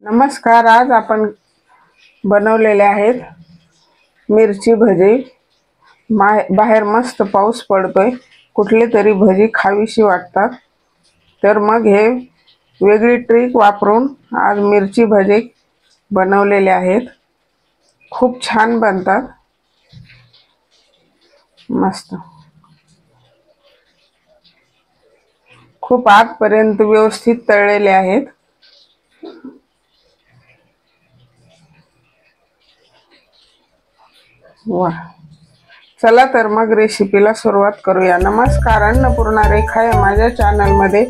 नमस्कार। आज आपण बनवलेले आहेत मिरची भजी। बाहेर मस्त पाऊस पडतोय, कुठली तरी भजी खावीशी वाटतात, तर मग हे वेगळी ट्रिक वापरून आज मिरची भजी बनवलेले आहेत। खूप छान बनतात, मस्त, खूप आतपर्यंत व्यवस्थित तळलेले आहेत। वाह, चला तर मग रेसिपीला सुरुवात करूया। नमस्कार, अन्नपूर्णा रेखा या माझ्या चॅनलमध्ये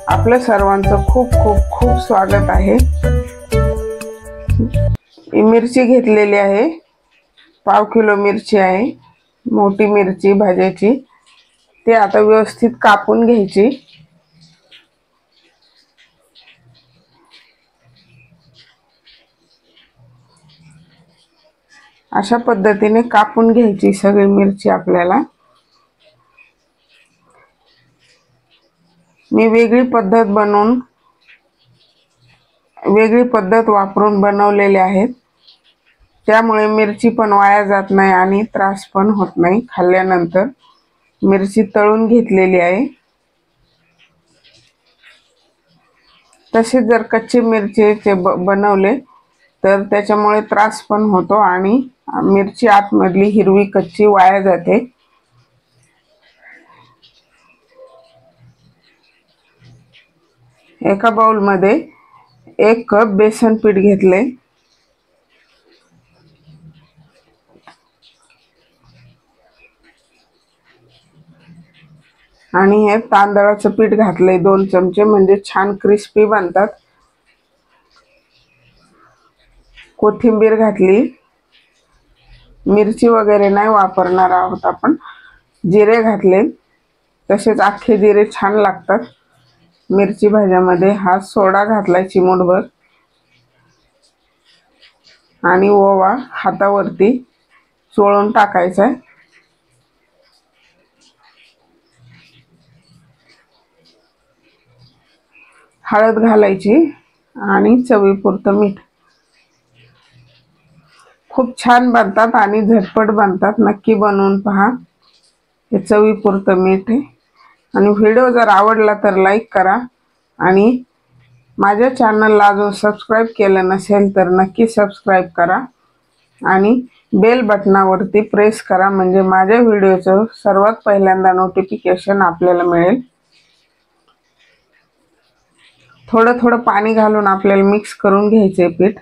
आपलं सर्वांचं खूप खूप खूप स्वागत आहे। मिरची घेतलेली आहे, पाव किलो मिरची आहे, मोठी मिरची भाज्याची। ते आता व्यवस्थित कापून घ्यायची। अशा पद्धतीने कापून घ्यायची सगळी मिरची आपल्याला। मी वेगळी पद्धत वापरून बनवलेले आहेत, त्यामुळे मिरची पण वाया जात नाही आणि त्रास पण होत नाही खाल्ल्यानंतर। मिरची तळून घेतलेली आहे। तसेच जर कच्ची मिरचीचे बनवले तर त्याच्यामुळे त्रास पण होतो आणि मिरची आतमधली हिरवी कच्ची वाया जाते। एका बाउल मध्ये 1 कप बेसन पीठ घेतले आणि हे तांदळाचं पीठ घातले 2 चमचे, म्हणजे छान क्रिस्पी बनतात। कोथिंबीर घातली, मिरची वगैरे नाही वापरणार आहोत आपण। जिरे घातले, तसेच अख्खे जिरे छान लागतात मिरची भाज्यामध्ये। हा सोडा घातलाय चिमूटभर आणि ओवा हातावरती चोळून टाकायचा आहे। हळद घालायची आणि चवीपुरतं मीठ। खूप छान बनतात आणि झटपट बनतात, नक्की बनवून पहा। हे चवीपुरतं मीठ आहे। आणि व्हिडिओ जर आवडला तर लाईक करा आणि माझ्या चॅनलला अजून सबस्क्राईब केलं नसेल तर नक्की सबस्क्राईब करा आणि बेल बटनावरती प्रेस करा, म्हणजे माझ्या व्हिडिओचं सर्वात पहिल्यांदा नोटिफिकेशन आपल्याला मिळेल। थोडं थोडं पाणी घालून आपल्याला मिक्स करून घ्यायचे पीठ।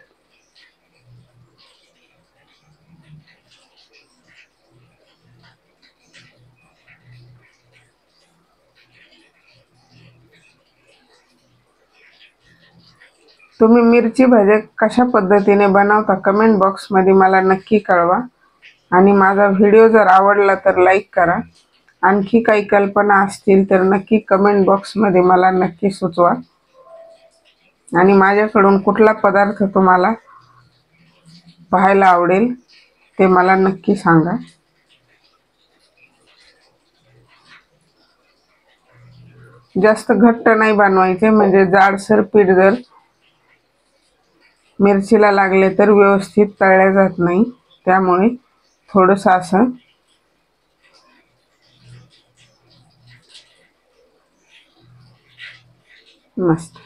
तुम्ही मिरची भजी कशा पद्धतीने बनवता कमेंट बॉक्स मध्ये मला नक्की कळवा। आणि माझा व्हिडिओ जर आवडला तर लाईक करा। आणखी काही कल्पना असतील तर नक्की कमेंट बॉक्स मध्ये मला नक्की सुचवा। आणि माझ्याकडून कुठला पदार्थ तुम्हाला पाहायला आवडेल ते मला नक्की सांगा। जास्त घट्ट नाही बनवायचे, म्हणजे जाडसर पीठ जर मिरचीला लागले तर व्यवस्थित तळले जात नाही, त्यामुळे थोडंसं असं मस्त।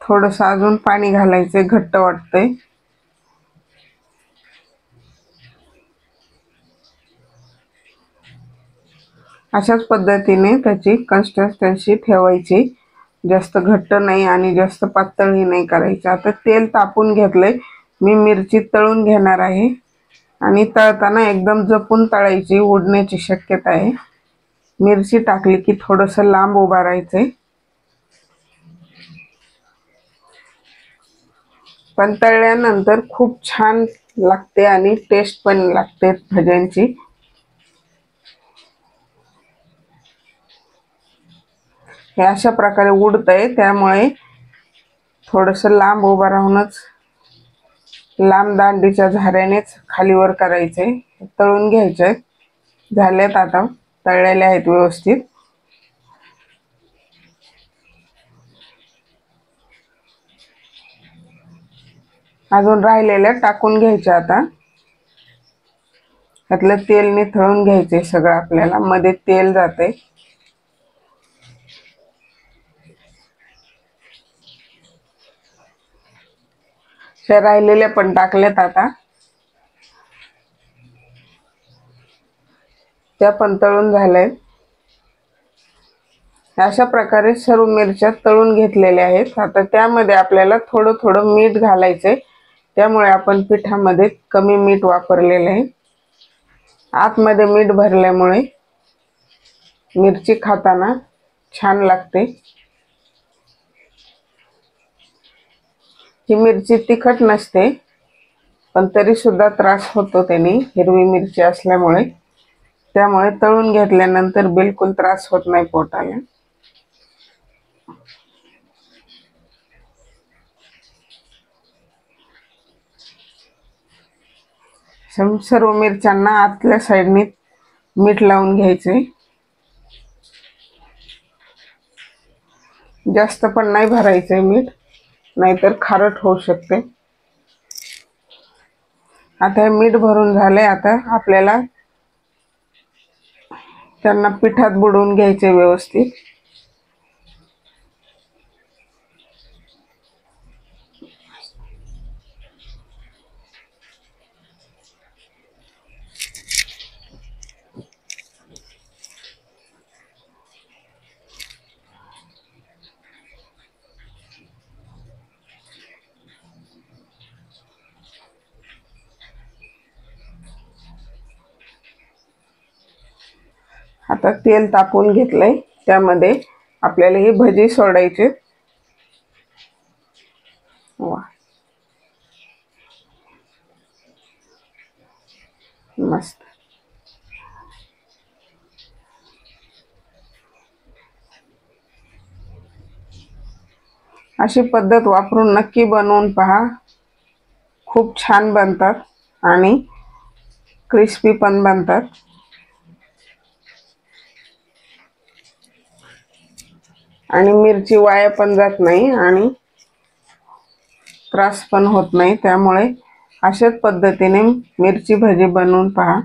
थोडंसं अजून पाणी घालायचे, घट्ट वाटतंय। अशाच पद्धतीने त्याची कन्सिस्टन्सी ठेवायची, जास्त घट्ट नाही आणि जास्त पातळही नाही करायची। आता तेल तापून घेतलंय, मी मिरची तळून घेणार आहे आणि तळताना एकदम जपून तळायची, उडण्याची शक्यता आहे। मिरची टाकली की थोडंसं लांब उभा राहायचंय, पण तळल्यानंतर खूप छान लागते आणि टेस्ट पण लागते भज्यांची। हे अशा प्रकारे उडतंय, त्यामुळे थोडंसं लांब उभा राहूनच लांब दांडीच्या झाऱ्यानेच खालीवर करायचे, तळून घ्यायचे। झालेत आता तळलेले आहेत व्यवस्थित. अजून राहिलेल्या टाकून घ्यायच्या. आता त्यातलं तेल निथळून घ्यायचे सगळं, आपल्याला मध्ये तेल जाते. त्या राहिलेल्या पण टाकल्यात आता, त्या पण तळून झाल्यात. अशा प्रकारे सर्व मिरच्या तळून घेतलेल्या आहेत. आता त्यामध्ये आपल्याला थोडं थोडं मीठ घालायचंय, त्यामुळे आपण पिठामध्ये कमी मीठ वापरलेलं आहे. आतमध्ये मीठ भरल्यामुळे मिरची खाताना छान लागते. ही मिरची तिखट नसते, पण तरी सुद्धा त्रास होतो त्याने, हिरवी मिरची असल्यामुळे. त्यामुळे तळून घेतल्यानंतर बिलकुल त्रास होत नाही पोटाला. सर्व मिरच्यांना आतल्या साईडने मीठ लावून घ्यायचे. जास्त पण नाही भरायचे मीठ, नाहीतर खारट होऊ शकते. आता हे मीठ भरून झाले. आता आपल्याला त्यांना पिठात बुडवून घ्यायचे व्यवस्थित. आता तेल तापवून घेतलंय, त्यामध्ये आपल्याला ही भजी सोडायची. वा, मस्त. अशी पद्धत वापरून नक्की बनवून पहा. खूप छान बनतात आणि क्रिस्पी पण बनतात. आणि मिरची वाया पण जात नाही आणि त्रास पण होत नाही. त्यामुळे अशाच पद्धतीने मिरची भजी बनवून पहा.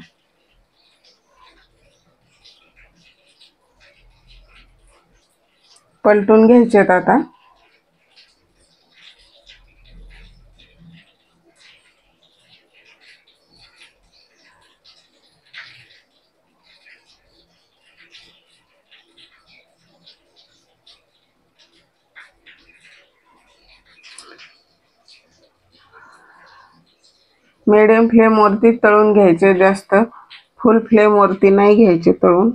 पलटून घ्यायचेत आता. मीडियम फ्लेम वरती तळून घ्यायचे, जास्त फुल फ्लेम वरती नाही घ्यायचे तळून,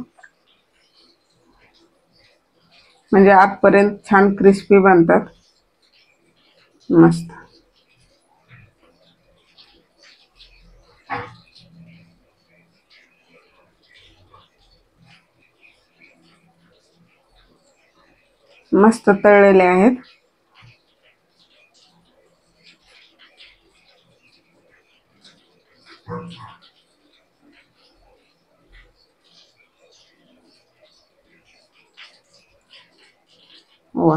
म्हणजे आतपर्यंत छान क्रिस्पी बनतात. मस्त. मस्त तळलेले आहेत. वा,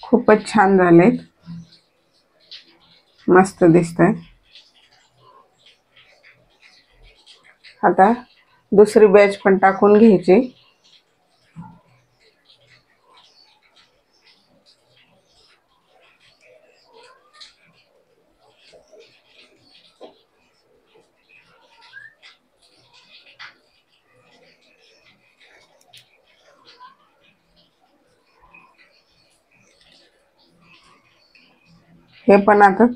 खूपच छान झालेत. मस्त दिसतंय. आता दुसरी बॅच पण टाकून घ्यायची. हे पण आता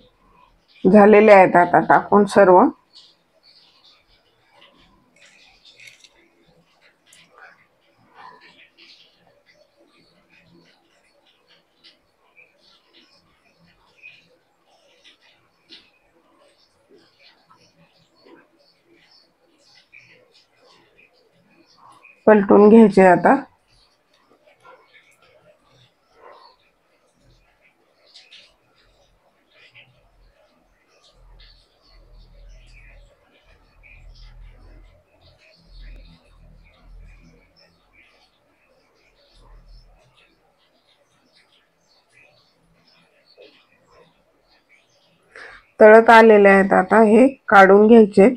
झालेले आहेत. आता टाकून सर्व. पलटून घ्यायचे आता. तळत आलेले आहेत. आता हे काढून घ्यायचे.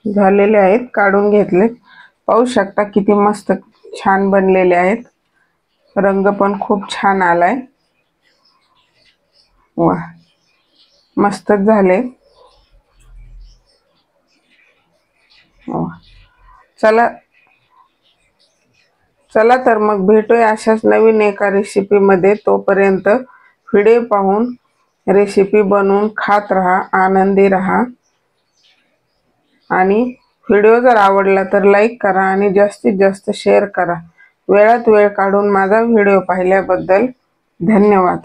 झालेले आहेत, काढून घेतले. पाहू शकता किती मस्त छान बनलेले आहेत. रंग पण खूप छान आलाय. वा, मस्तच झाले. चला चला तर मग भेटूया अशाच नवीन एका रेसिपीमध्ये. तोपर्यंत व्हिडिओ पाहून रेसिपी बनवून खात राहा, आनंदी राहा. आणि व्हिडिओ जर आवडला तर लाईक करा आणि जास्तीत जास्त शेअर करा. वेळात वेळ काढून माझा व्हिडिओ पाहिल्याबद्दल धन्यवाद.